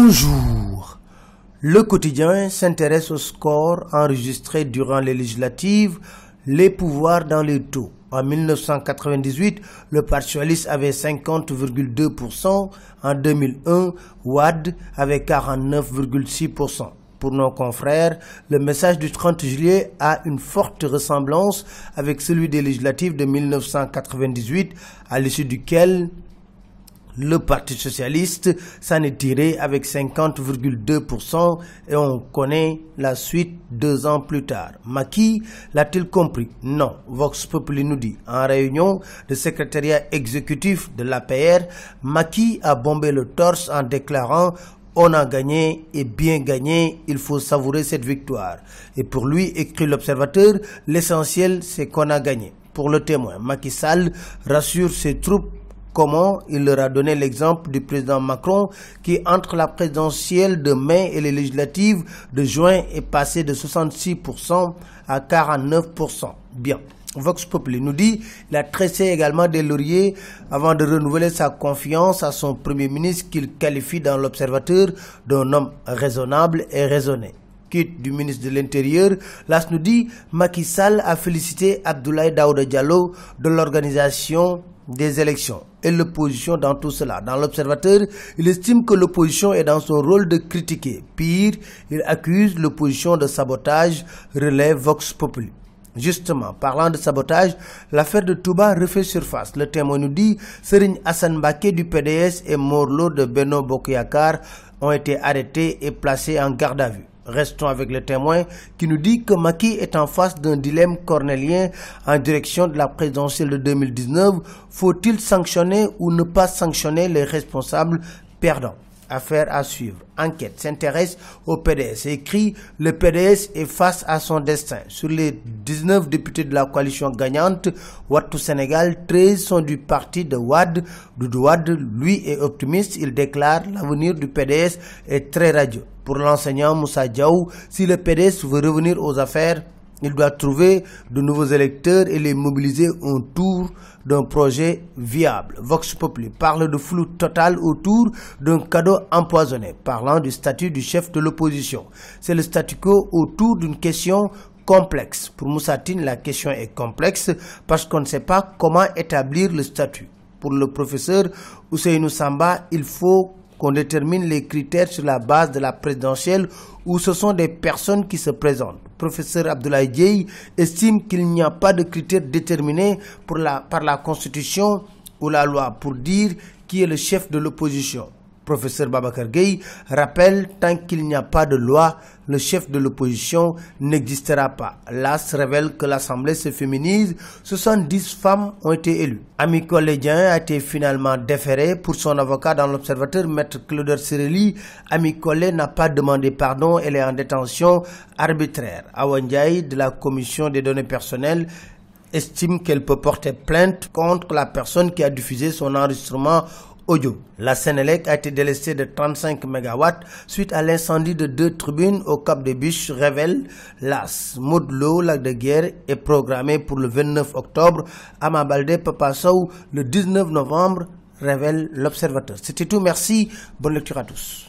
Bonjour. Le quotidien s'intéresse au score enregistré durant les législatives, les pouvoirs dans les taux. En 1998, le Parti socialiste avait 50,2%. En 2001, Wade avait 49,6%. Pour nos confrères, le message du 30 juillet a une forte ressemblance avec celui des législatives de 1998, à l'issue duquel le Parti socialiste s'en est tiré avec 50,2% et on connaît la suite 2 ans plus tard. Macky l'a-t-il compris? Non. Vox Populi nous dit, en réunion de secrétariat exécutif de l'APR, Macky a bombé le torse en déclarant « On a gagné et bien gagné, il faut savourer cette victoire ». Et pour lui, écrit l'Observateur, l'essentiel c'est qu'on a gagné. Pour le Témoin, Macky Sall rassure ses troupes. Comment? Il leur a donné l'exemple du président Macron qui, entre la présidentielle de mai et les législatives de juin, est passé de 66% à 49%. Bien. Vox Populi nous dit il a tressé également des lauriers avant de renouveler sa confiance à son Premier ministre qu'il qualifie dans l'Observateur d'un homme raisonnable et raisonné. Quitte du ministre de l'Intérieur, l'AS nous dit Macky Sall a félicité Abdoulaye Daouda Diallo de l'organisation des élections et l'opposition dans tout cela. Dans l'Observateur, il estime que l'opposition est dans son rôle de critiquer. Pire, il accuse l'opposition de sabotage, relève Vox Populi. Justement, parlant de sabotage, l'affaire de Touba refait surface. Le Témoin nous dit Serigne Assane Mbacké du PDS et Mor Lo de Benno Bokk Yakaar ont été arrêtés et placés en garde à vue. Restons avec le Témoin qui nous dit que Macky est en face d'un dilemme cornélien en direction de la présidentielle de 2019. Faut-il sanctionner ou ne pas sanctionner les responsables perdants? Affaire à suivre. Enquête s'intéresse au PDS. Écrit, le PDS est face à son destin. Sur les 19 députés de la coalition gagnante, Wattu Sénégal, 13 sont du parti de Wade. Doudou Wade, lui, est optimiste. Il déclare l'avenir du PDS est très radieux. Pour l'enseignant Moussa Diaw, si le PDS veut revenir aux affaires, il doit trouver de nouveaux électeurs et les mobiliser autour d'un projet viable. Vox Populi parle de flou total autour d'un cadeau empoisonné, parlant du statut du chef de l'opposition. C'est le statu quo autour d'une question complexe. Pour Moussa Tine, la question est complexe parce qu'on ne sait pas comment établir le statut. Pour le professeur Ousseynou Samba, il faut qu'on détermine les critères sur la base de la présidentielle où ce sont des personnes qui se présentent. Professeur Abdoulaye Dieye estime qu'il n'y a pas de critères déterminés par la Constitution ou la loi pour dire qui est le chef de l'opposition. Professeur Babacar Gueye rappelle tant qu'il n'y a pas de loi, le chef de l'opposition n'existera pas. L'AS révèle que l'Assemblée se féminise, 70 femmes ont été élues. Ami Collé Dieng a été finalement déféré pour son avocat dans l'Observateur, Maître Clotaire Ciré Ly. Ami Collé n'a pas demandé pardon, elle est en détention arbitraire. Awa Ndiaye de la Commission des données personnelles estime qu'elle peut porter plainte contre la personne qui a diffusé son enregistrement audio. La Sénélec a été délestée de 35 MW suite à l'incendie de 2 tribunes au Cap des Biches, révèle l'AS. Modou Lo, Lac de Guiers, est programmé pour le 29 octobre. Ama Baldé, Papa Sow, le 19 novembre, révèle l'Observateur. C'était tout, merci, bonne lecture à tous.